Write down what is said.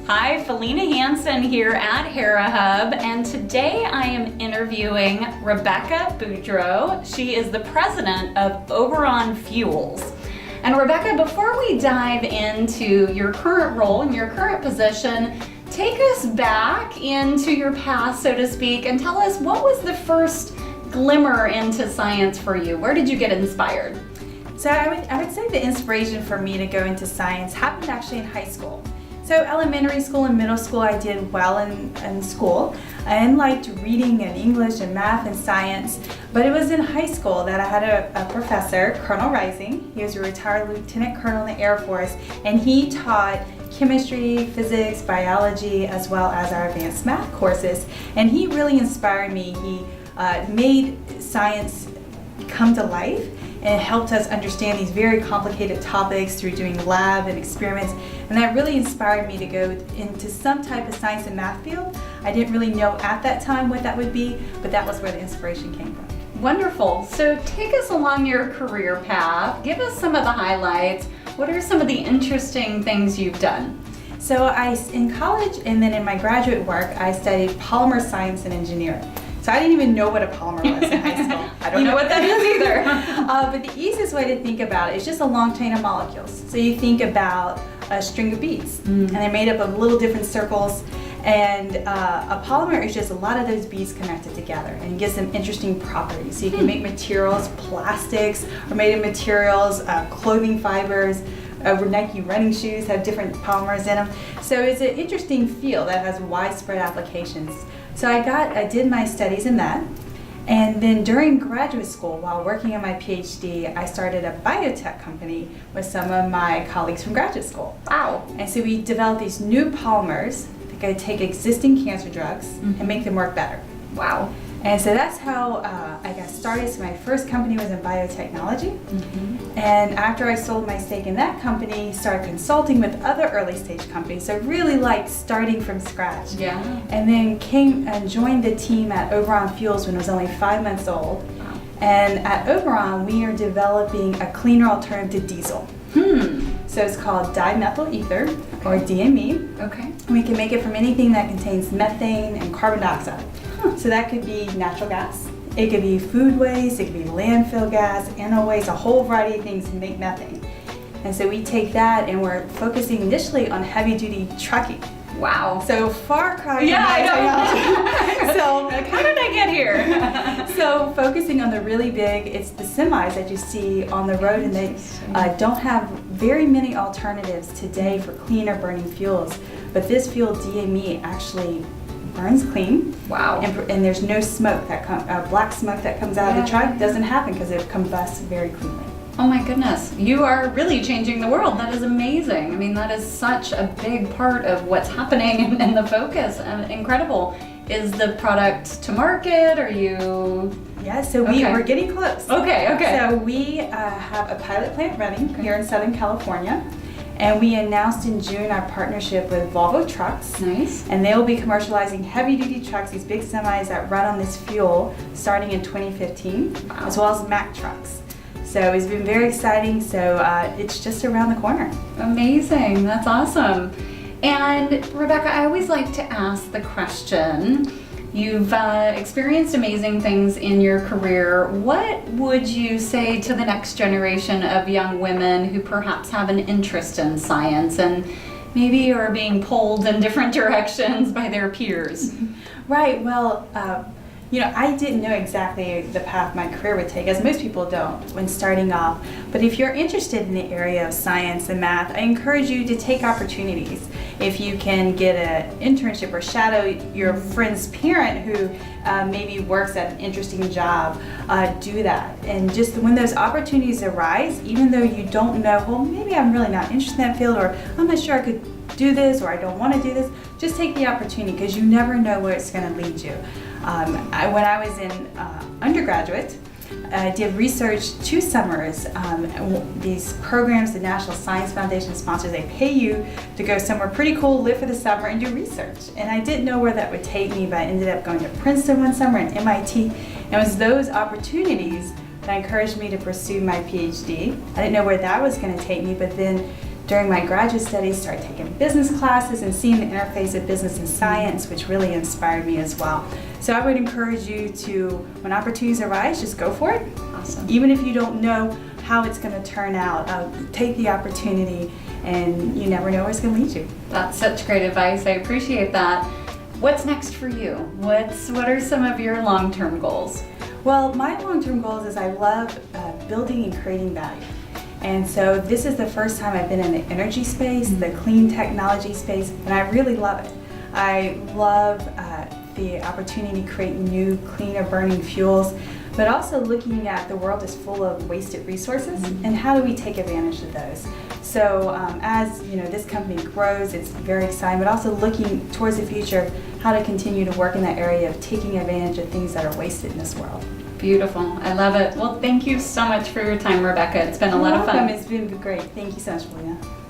Hi, Felina Hansen here at Hera Hub, and today I am interviewing Rebecca Boudreaux. She is the president of Oberon Fuels. And Rebecca, before we dive into your current role and your current position, take us back into your past, so to speak, and tell us what was the first glimmer into science for you? Where did you get inspired? So I would say the inspiration for me to go into science happened actually in high school. So elementary school and middle school I did well in school. I liked reading and English and math and science, but it was in high school that I had a professor, Colonel Rising. He was a retired lieutenant colonel in the Air Force, and he taught chemistry, physics, biology, as well as our advanced math courses. And he really inspired me. He made science come to life and helped us understand these very complicated topics through doing lab and experiments. And that really inspired me to go into some type of science and math field. I didn't really know at that time what that would be, but that was where the inspiration came from. Wonderful. So take us along your career path. Give us some of the highlights. What are some of the interesting things you've done? So in college and then in my graduate work, I studied Polymer Science and Engineering. So I didn't even know what a polymer was in high school. I don't know what that is either. But the easiest way to think about it is just a long chain of molecules. So you think about a string of beads, and they're made up of little different circles. And a polymer is just a lot of those beads connected together, and it gives them interesting properties. So you can make materials, plastics are made of materials, clothing fibers. Nike running shoes have different polymers in them. So it's an interesting field that has widespread applications. So I did my studies in that. And then during graduate school, while working on my Ph.D., I started a biotech company with some of my colleagues from graduate school. Wow. And so we developed these new polymers that could take existing cancer drugs and make them work better. Wow. And so that's how I got started. So my first company was in biotechnology. And after I sold my stake in that company, started consulting with other early stage companies. So I really liked starting from scratch. Yeah. And then came and joined the team at Oberon Fuels when I was only 5 months old. Wow. And at Oberon, we are developing a cleaner alternative to diesel. So it's called dimethyl ether, or DME. Okay. We can make it from anything that contains methane and carbon dioxide. So that could be natural gas, it could be food waste, it could be landfill gas, animal waste, a whole variety of things to make methane. And so we take that and we're focusing initially on heavy duty trucking. Wow. So far cry from Yeah, I know. So How did I get here? So focusing on the really big, it's the semis that you see on the road, and they don't have very many alternatives today for cleaner burning fuels. But this fuel, DME, actually burns clean. Wow. And there's no smoke black smoke that comes out of the truck. Doesn't happen because it combusts very cleanly. Oh my goodness, you are really changing the world. That is amazing. I mean, that is such a big part of what's happening and the focus. Incredible. Is the product to market? Are you? Yeah, so we're getting close. Okay. So we have a pilot plant running here in Southern California. And we announced in June our partnership with Volvo Trucks. Nice. And they will be commercializing heavy-duty trucks, these big semis that run on this fuel, starting in 2015, Wow. as well as Mack trucks. So it's been very exciting. So it's just around the corner. Amazing. That's awesome. And Rebecca, I always like to ask the question, you've experienced amazing things in your career. What would you say to the next generation of young women who perhaps have an interest in science and maybe are being pulled in different directions by their peers? Right. Well, I didn't know exactly the path my career would take, as most people don't when starting off. But if you're interested in the area of science and math, I encourage you to take opportunities. If you can get an internship or shadow your friend's parent who maybe works at an interesting job, do that. And just when those opportunities arise, even though you don't know, well, maybe I'm really not interested in that field, or I'm not sure I could do this, or I don't want to do this, just take the opportunity, because you never know where it's going to lead you. When I was in undergraduate, I did research 2 summers. These programs the National Science Foundation sponsors, they pay you to go somewhere pretty cool, live for the summer, and do research. And I didn't know where that would take me, but I ended up going to Princeton one summer and MIT. And it was those opportunities that encouraged me to pursue my Ph.D. I didn't know where that was going to take me, but then during my graduate studies, started taking business classes and seeing the interface of business and science, which really inspired me as well. So I would encourage you to, when opportunities arise, just go for it. Awesome. Even if you don't know how it's going to turn out, take the opportunity, and you never know where it's going to lead you. That's such great advice. I appreciate that. What's next for you? What are some of your long-term goals? Well, my long-term goals is I love building and creating value. And so this is the first time I've been in the energy space, the clean technology space, and I really love it. I love the opportunity to create new, cleaner burning fuels, but also looking at the world is full of wasted resources, and how do we take advantage of those? So as this company grows, it's very exciting, but also looking towards the future of how to continue to work in that area of taking advantage of things that are wasted in this world. Beautiful. I love it. Well, thank you so much for your time, Rebecca. It's been a lot of fun. It's been great. Thank you so much, Melina.